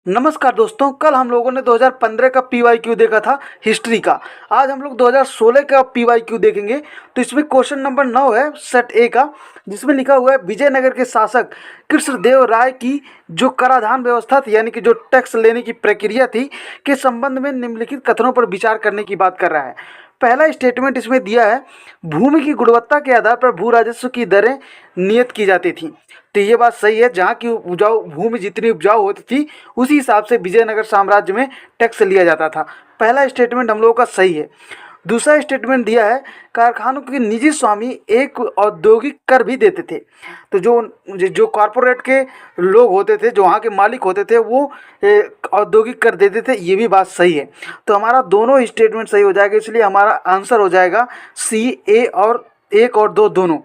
नमस्कार दोस्तों, कल हम लोगों ने 2015 का पीवाईक्यू देखा था हिस्ट्री का। आज हम लोग 2016 का पीवाईक्यू देखेंगे। तो इसमें क्वेश्चन नंबर 9 है सेट ए का, जिसमें लिखा हुआ है विजयनगर के शासक कृष्णदेव राय की जो कराधान व्यवस्था थी, यानी कि जो टैक्स लेने की प्रक्रिया थी, के संबंध में निम्नलिखित कथनों पर विचार करने की बात कर रहा है। पहला स्टेटमेंट इसमें दिया है, भूमि की गुणवत्ता के आधार पर भू राजस्व की दरें नियत की जाती थी। तो ये बात सही है, जहाँ की उपजाऊ भूमि जितनी उपजाऊ होती थी उसी हिसाब से विजयनगर साम्राज्य में टैक्स लिया जाता था। पहला स्टेटमेंट हम लोगों का सही है। दूसरा स्टेटमेंट दिया है, कारखानों के निजी स्वामी एक औद्योगिक कर भी देते थे। तो जो जो कॉरपोरेट के लोग होते थे, जो वहाँ के मालिक होते थे, वो औद्योगिक कर देते थे। ये भी बात सही है। तो हमारा दोनों स्टेटमेंट सही हो जाएगा, इसलिए हमारा आंसर हो जाएगा सी, ए और 1 और 2 दोनों।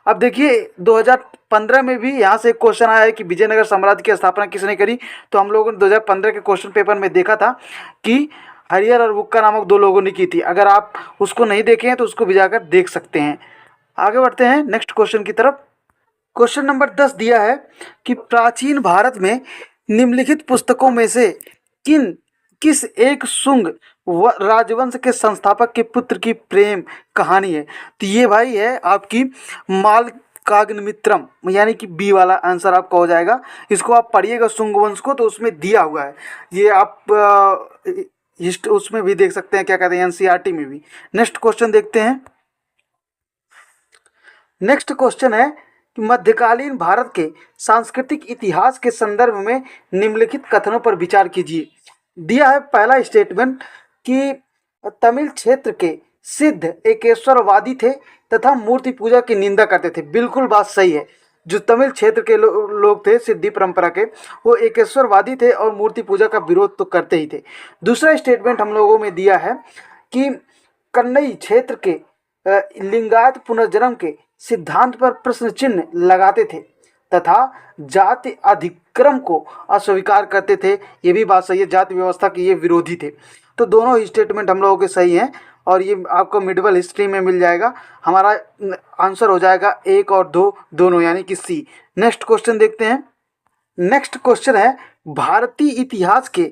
अब देखिए 2015 में भी यहाँ से एक क्वेश्चन आया है कि विजयनगर साम्राज्य की स्थापना किसने करी। तो हम लोगों ने 2015 के क्वेश्चन पेपर में देखा था कि हरिहर और बुक्का नामक 2 लोगों ने की थी। अगर आप उसको नहीं देखे हैं तो उसको भी जाकर देख सकते हैं। आगे बढ़ते हैं नेक्स्ट क्वेश्चन की तरफ। क्वेश्चन नंबर 10 दिया है कि प्राचीन भारत में निम्नलिखित पुस्तकों में से किस एक शुंग राजवंश के संस्थापक के पुत्र की प्रेम कहानी है। तो ये भाई है आपकी मालकाग्निमित्रम, यानी कि बी वाला आंसर आपका हो जाएगा। इसको आप पढ़िएगा शुंग वंश को, तो उसमें दिया हुआ है। ये आप उसमें भी देख सकते हैं, क्या कहते हैं, एनसीईआरटी में भी। नेक्स्ट क्वेश्चन देखते हैं। नेक्स्ट क्वेश्चन है कि मध्यकालीन भारत के सांस्कृतिक इतिहास के संदर्भ में निम्नलिखित कथनों पर विचार कीजिए। दिया है पहला स्टेटमेंट कि तमिल क्षेत्र के सिद्ध एकेश्वरवादी थे तथा मूर्ति पूजा की निंदा करते थे। बिल्कुल बात सही है। जो तमिल क्षेत्र के लोग थे सिद्धि परंपरा के, वो एकेश्वरवादी थे और मूर्ति पूजा का विरोध तो करते ही थे। दूसरा स्टेटमेंट हम लोगों में दिया है कि कन्नई क्षेत्र के लिंगायत पुनर्जन्म के सिद्धांत पर प्रश्न चिन्ह लगाते थे तथा जाति अधिक्रम को अस्वीकार करते थे। ये भी बात सही है, जाति व्यवस्था के ये विरोधी थे। तो दोनों ही स्टेटमेंट हम लोगों के सही हैं और ये आपको मिडिवल हिस्ट्री में मिल जाएगा। हमारा आंसर हो जाएगा 1 और 2 दोनों, यानी कि सी। नेक्स्ट क्वेश्चन देखते हैं। नेक्स्ट क्वेश्चन है, भारतीय इतिहास के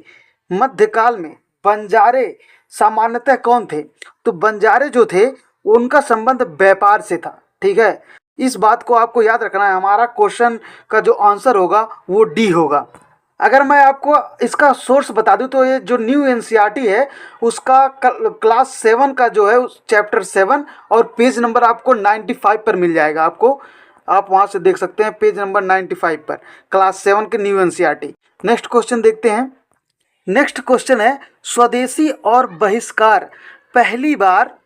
मध्यकाल में बंजारे सामान्यतः कौन थे। तो बंजारे जो थे उनका संबंध व्यापार से था। ठीक है, इस बात को आपको याद रखना है। हमारा क्वेश्चन का जो आंसर होगा वो डी होगा। अगर मैं आपको इसका सोर्स बता दूं तो ये जो न्यू एनसीईआरटी है उसका क्लास 7 का जो है चैप्टर 7 और पेज नंबर आपको 95 पर मिल जाएगा। आपको आप वहां से देख सकते हैं पेज नंबर 95 पर, क्लास 7 के न्यू एनसीईआरटी। नेक्स्ट क्वेश्चन देखते हैं। नेक्स्ट क्वेश्चन है, स्वदेशी और बहिष्कार पहली बार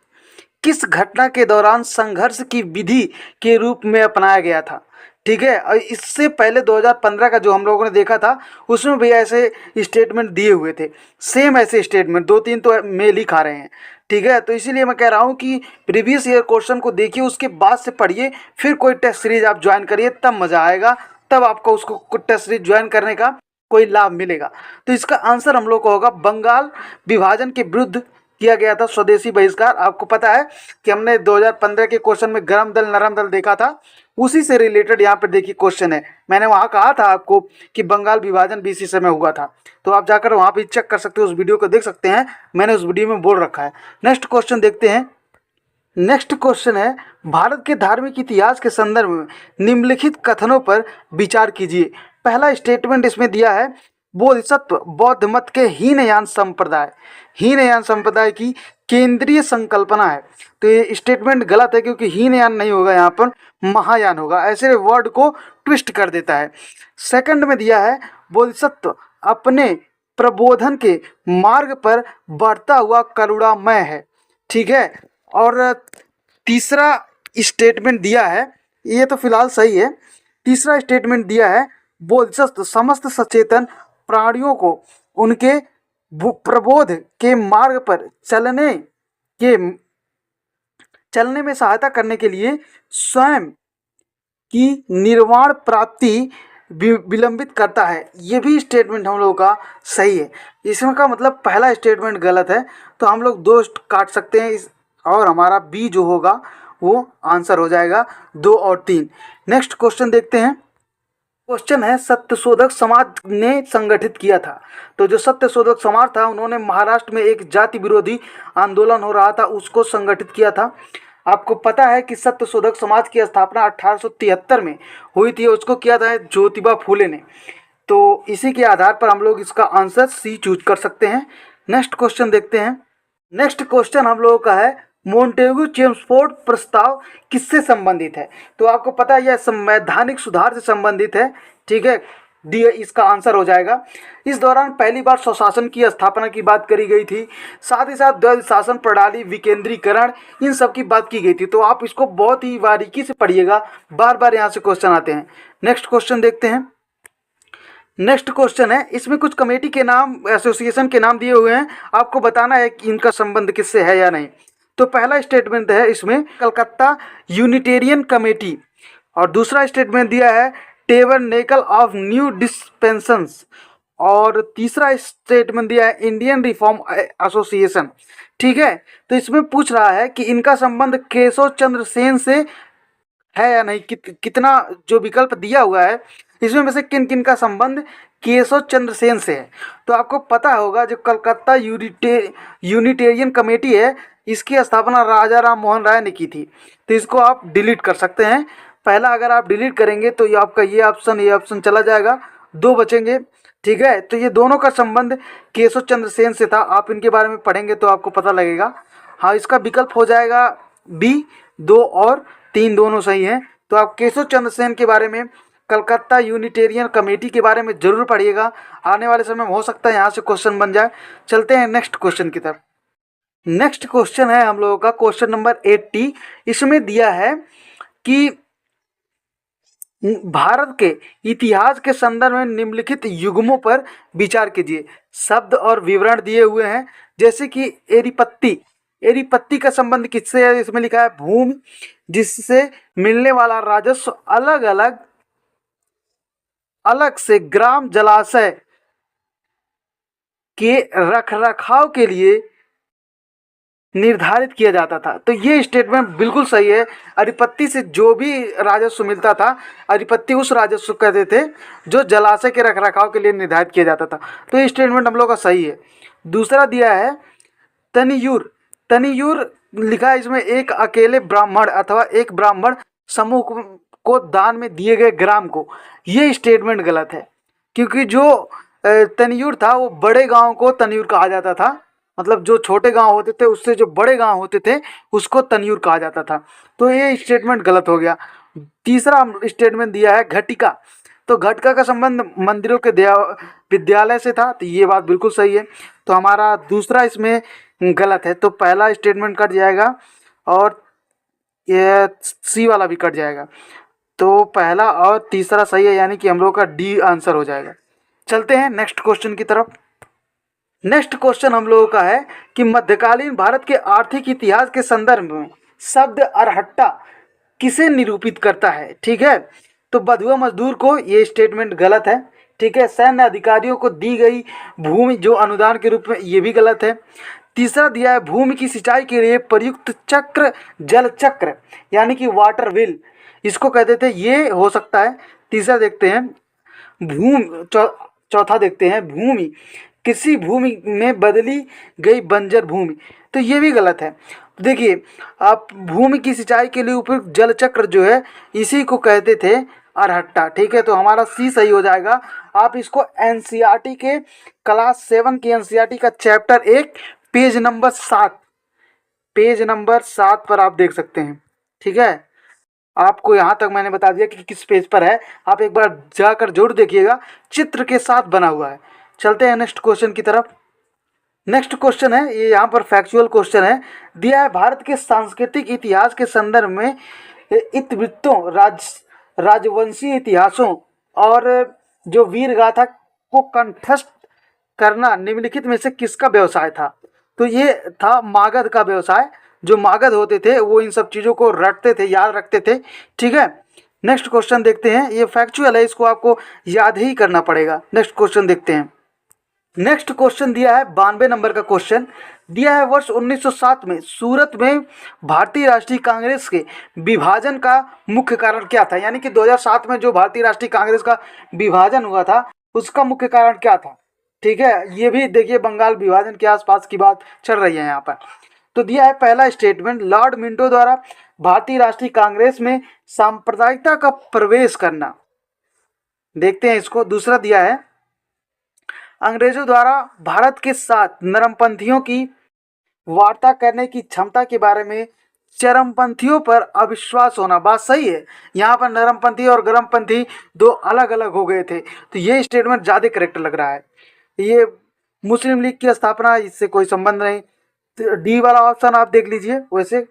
किस घटना के दौरान संघर्ष की विधि के रूप में अपनाया गया था। ठीक है, और इससे पहले 2015 का जो हम लोगों ने देखा था उसमें भी ऐसे स्टेटमेंट दिए हुए थे। सेम ऐसे स्टेटमेंट 2-3 तो मेल ही खा रहे हैं। ठीक है, तो इसीलिए मैं कह रहा हूँ कि प्रीवियस ईयर क्वेश्चन को देखिए, उसके बाद से पढ़िए, फिर कोई टेस्ट सीरीज आप ज्वाइन करिए, तब मज़ा आएगा, तब आपको उसको टेस्ट सीरीज ज्वाइन करने का कोई लाभ मिलेगा। तो इसका आंसर हम लोग को होगा बंगाल विभाजन के विरुद्ध किया गया था स्वदेशी बहिष्कार। आपको पता है कि हमने 2015 के क्वेश्चन में गरम दल नरम दल देखा था, उसी से रिलेटेड यहाँ पर देखिए क्वेश्चन है। मैंने वहाँ कहा था आपको कि बंगाल विभाजन भी इसी समय हुआ था, तो आप जाकर वहाँ पे चेक कर सकते हो, उस वीडियो को देख सकते हैं, मैंने उस वीडियो में बोल रखा है। नेक्स्ट क्वेश्चन देखते हैं। नेक्स्ट क्वेश्चन है, भारत के धार्मिक इतिहास के संदर्भ में निम्नलिखित कथनों पर विचार कीजिए। पहला स्टेटमेंट इसमें दिया है, बोधिसत्व बौद्ध मत के हीनयान संप्रदाय की केंद्रीय संकल्पना है। तो ये स्टेटमेंट गलत है, क्योंकि हीनयान नहीं होगा, यहाँ पर महायान होगा। ऐसे वर्ड को ट्विस्ट कर देता है। सेकंड में दिया है, बोधिसत्व अपने प्रबोधन के मार्ग पर बढ़ता हुआ करुणामय है। ठीक है, और तीसरा स्टेटमेंट दिया है, ये तो फिलहाल सही है। तीसरा स्टेटमेंट दिया है, बोधिसत्व समस्त सचेतन प्राणियों को उनके प्रबोध के मार्ग पर चलने में सहायता करने के लिए स्वयं की निर्वाण प्राप्ति विलंबित करता है। ये भी स्टेटमेंट हम लोगों का सही है। इसमें का मतलब पहला स्टेटमेंट गलत है, तो हम लोग 2 काट सकते हैं और हमारा बी जो होगा वो आंसर हो जाएगा 2 और 3। नेक्स्ट क्वेश्चन देखते हैं। क्वेश्चन है सत्यशोधक समाज ने संगठित किया था। तो जो सत्यशोधक समाज था उन्होंने महाराष्ट्र में एक जाति विरोधी आंदोलन हो रहा था उसको संगठित किया था। आपको पता है कि सत्यशोधक समाज की स्थापना 1873 में हुई थी। उसको किया था ज्योतिबा फूले ने। तो इसी के आधार पर हम लोग इसका आंसर सी चूज कर सकते हैं। नेक्स्ट क्वेश्चन देखते हैं। नेक्स्ट क्वेश्चन हम लोगों का है मोंटेगू चेम्सफोर्ड प्रस्ताव किससे संबंधित है। तो आपको पता है यह संवैधानिक सुधार से संबंधित है। ठीक है, डी इसका आंसर हो जाएगा। इस दौरान पहली बार स्वशासन की स्थापना की बात करी गई थी। साथ ही साथ द्वैध शासन प्रणाली, विकेंद्रीकरण, इन सब की बात की गई थी। तो आप इसको बहुत ही बारीकी से पढ़िएगा, बार बार यहाँ से क्वेश्चन आते हैं। नेक्स्ट क्वेश्चन देखते हैं। नेक्स्ट क्वेश्चन है, इसमें कुछ कमेटी के नाम, एसोसिएशन के नाम दिए हुए हैं, आपको बताना है कि इनका संबंध किससे है या नहीं। तो पहला स्टेटमेंट है इसमें कलकत्ता यूनिटेरियन कमेटी, और दूसरा स्टेटमेंट दिया है टेबरनेकल ऑफ न्यू डिस्पेंसन्स, और तीसरा स्टेटमेंट दिया है इंडियन रिफॉर्म एसोसिएशन। ठीक है, तो इसमें पूछ रहा है कि इनका संबंध केशव चंद्र सेन से है या नहीं। कितना जो विकल्प दिया हुआ है इसमें में से किन किन का संबंध केशव चंद्र सेन से है। तो आपको पता होगा जो कलकत्ता यूनिटेरियन कमेटी है इसकी स्थापना राजा राम मोहन राय ने की थी। तो इसको आप डिलीट कर सकते हैं। पहला अगर आप डिलीट करेंगे तो ये आपका ये ऑप्शन चला जाएगा, दो बचेंगे। ठीक है, तो ये दोनों का संबंध केशव चंद्र सेन से था। आप इनके बारे में पढ़ेंगे तो आपको पता लगेगा। हाँ, इसका विकल्प हो जाएगा बी, 2 और 3 दोनों सही हैं। तो आप केशव चंद्र सेन के बारे में, कलकत्ता यूनिटेरियन कमेटी के बारे में जरूर पढ़िएगा। आने वाले समय में हो सकता है यहाँ से क्वेश्चन बन जाए। चलते हैं नेक्स्ट क्वेश्चन की तरफ। नेक्स्ट क्वेश्चन है हम लोगों का क्वेश्चन नंबर 80। इसमें दिया है कि भारत के इतिहास के संदर्भ में निम्नलिखित युग्मों पर विचार कीजिए। शब्द और विवरण दिए हुए हैं, जैसे कि एरीपत्ती। एरीपत्ती का संबंध किससे है? इसमें लिखा है भूमि जिससे मिलने वाला राजस्व अलग से ग्राम जलाशय के रखरखाव के लिए निर्धारित किया जाता था। तो ये स्टेटमेंट बिल्कुल सही है। अधिपत्ति से जो भी राजस्व मिलता था, अधिपत्ति उस राजस्व कहते थे जो जलाशय के रखरखाव के लिए निर्धारित किया जाता था। तो ये स्टेटमेंट हम लोग का सही है। दूसरा दिया है तनियूर। तनियूर लिखा है इसमें एक अकेले ब्राह्मण अथवा एक ब्राह्मण समूह को दान में दिए गए ग्राम को। ये स्टेटमेंट गलत है, क्योंकि जो तनियूर था वो बड़े गांव को तनियूर कहा जाता था। मतलब जो छोटे गांव होते थे उससे जो बड़े गांव होते थे उसको तनियूर कहा जाता था। तो ये स्टेटमेंट गलत हो गया। तीसरा स्टेटमेंट दिया है घटिका। तो घटिका का संबंध मंदिरों के विद्यालय से था। तो ये बात बिल्कुल सही है। तो हमारा दूसरा इसमें गलत है। तो पहला स्टेटमेंट कट जाएगा और ये सी वाला भी कट जाएगा। तो पहला और तीसरा सही है, यानी कि हम लोग का डी आंसर हो जाएगा। चलते हैं नेक्स्ट क्वेश्चन की तरफ। नेक्स्ट क्वेश्चन हम लोगों का है कि मध्यकालीन भारत के आर्थिक इतिहास के संदर्भ में शब्द अरहट्टा किसे निरूपित करता है। ठीक है, तो बंधुआ मजदूर को, ये स्टेटमेंट गलत है। ठीक है, सैन्य अधिकारियों को दी गई भूमि जो अनुदान के रूप में, ये भी गलत है। तीसरा दिया है भूमि की सिंचाई के लिए प्रयुक्त चक्र जल चक्र यानी कि वाटर व्हील, इसको कहते थे, ये हो सकता है। तीसरा देखते हैं चौथा देखते हैं भूमि किसी भूमि में बदली गई बंजर भूमि। तो ये भी गलत है। देखिए, आप भूमि की सिंचाई के लिए उपयुक्त जल चक्र जो है इसी को कहते थे अरहट्टा। ठीक है, तो हमारा सी सही हो जाएगा। आप इसको एनसीईआरटी के क्लास 7 की एनसीईआरटी का चैप्टर 1 पेज नंबर 7 पर आप देख सकते हैं। ठीक है, आपको यहाँ तक मैंने बता दिया कि किस पेज पर है। आप एक बार जाकर जरूर देखिएगा, चित्र के साथ बना हुआ है। चलते हैं नेक्स्ट क्वेश्चन की तरफ। नेक्स्ट क्वेश्चन है, ये यहाँ पर फैक्चुअल क्वेश्चन है। दिया है भारत के सांस्कृतिक इतिहास के संदर्भ में इतिवृत्तों, राजवंशीय इतिहासों और जो वीर गाथा को कंठस्थ करना निम्नलिखित में से किसका व्यवसाय था। तो ये था मागध का व्यवसाय। जो मागध होते थे वो इन सब चीज़ों को रटते थे, याद रखते थे। ठीक है, नेक्स्ट क्वेश्चन देखते हैं। ये फैक्चुअल है, इसको आपको याद ही करना पड़ेगा। नेक्स्ट क्वेश्चन देखते हैं। नेक्स्ट क्वेश्चन दिया है 92 नंबर का क्वेश्चन दिया है, वर्ष 1907 में सूरत में भारतीय राष्ट्रीय कांग्रेस के विभाजन का मुख्य कारण क्या था। यानी कि 2007 में जो भारतीय राष्ट्रीय कांग्रेस का विभाजन हुआ था उसका मुख्य कारण क्या था। ठीक है, ये भी देखिए बंगाल विभाजन के आसपास की बात चल रही है यहाँ पर। तो दिया है पहला स्टेटमेंट, लॉर्ड मिंटो द्वारा भारतीय राष्ट्रीय कांग्रेस में सांप्रदायिकता का प्रवेश करना। देखते हैं इसको। दूसरा दिया है, अंग्रेजों द्वारा भारत के साथ नरमपंथियों की वार्ता करने की क्षमता के बारे में चरमपंथियों पर अविश्वास होना। बात सही है, यहाँ पर नरमपंथी और गरमपंथी दो अलग अलग हो गए थे, तो ये स्टेटमेंट ज़्यादा करेक्ट लग रहा है। ये मुस्लिम लीग की स्थापना, इससे कोई संबंध नहीं। तो डी वाला ऑप्शन आप देख लीजिए। वैसे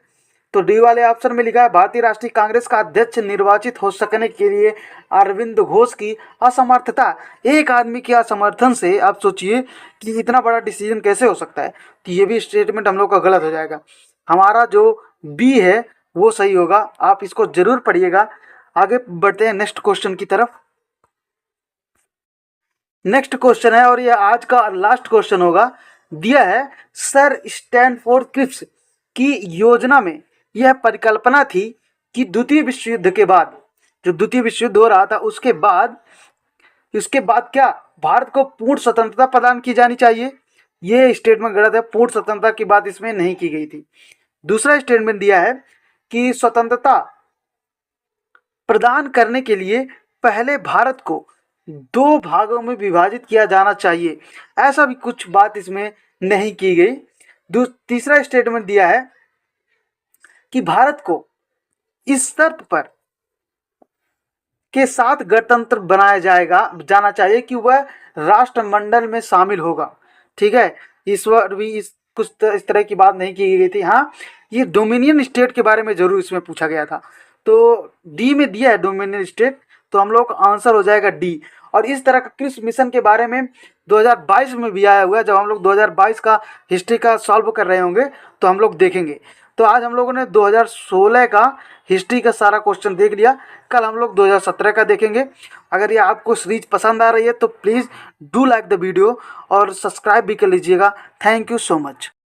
तो डी वाले ऑप्शन में लिखा है, भारतीय राष्ट्रीय कांग्रेस का अध्यक्ष निर्वाचित हो सकने के लिए अरविंद घोष की असमर्थता। एक आदमी के असमर्थन से आप सोचिए कि इतना बड़ा डिसीजन कैसे हो सकता है। तो ये भी स्टेटमेंट हम लोग का गलत हो जाएगा। हमारा जो बी है वो सही होगा। आप इसको जरूर पढ़िएगा। आगे बढ़ते हैं नेक्स्ट क्वेश्चन की तरफ। नेक्स्ट क्वेश्चन है और यह आज का लास्ट क्वेश्चन होगा। दिया है, सर स्टैनफोर्ड क्रिप्स की योजना में यह परिकल्पना थी कि द्वितीय विश्व युद्ध के बाद, जो द्वितीय विश्व युद्ध हो रहा था उसके बाद क्या भारत को पूर्ण स्वतंत्रता प्रदान की जानी चाहिए। ये स्टेटमेंट गलत है, पूर्ण स्वतंत्रता की बात इसमें नहीं की गई थी। दूसरा स्टेटमेंट दिया है कि स्वतंत्रता प्रदान करने के लिए पहले भारत को दो भागों में विभाजित किया जाना चाहिए। ऐसा भी कुछ बात इसमें नहीं की गई। तीसरा स्टेटमेंट दिया है कि भारत को इस शर्त पर के साथ गणतंत्र बनाया जाना चाहिए कि वह राष्ट्रमंडल में शामिल होगा। ठीक है, इस बार भी इस तरह की बात नहीं की गई थी। हाँ, ये डोमिनियन स्टेट के बारे में जरूर इसमें पूछा गया था। तो डी में दिया है डोमिनियन स्टेट, तो हम लोग का आंसर हो जाएगा डी। और इस तरह का क्रिप्स मिशन के बारे में 2022 में भी आया हुआ है। जब हम लोग 2022 का हिस्ट्री का सॉल्व कर रहे होंगे तो हम लोग देखेंगे। तो आज हम लोगों ने 2016 का हिस्ट्री का सारा क्वेश्चन देख लिया। कल हम लोग 2017 का देखेंगे। अगर ये आपको सीरीज पसंद आ रही है तो please do like the video और सब्सक्राइब भी कर लीजिएगा। Thank you so much.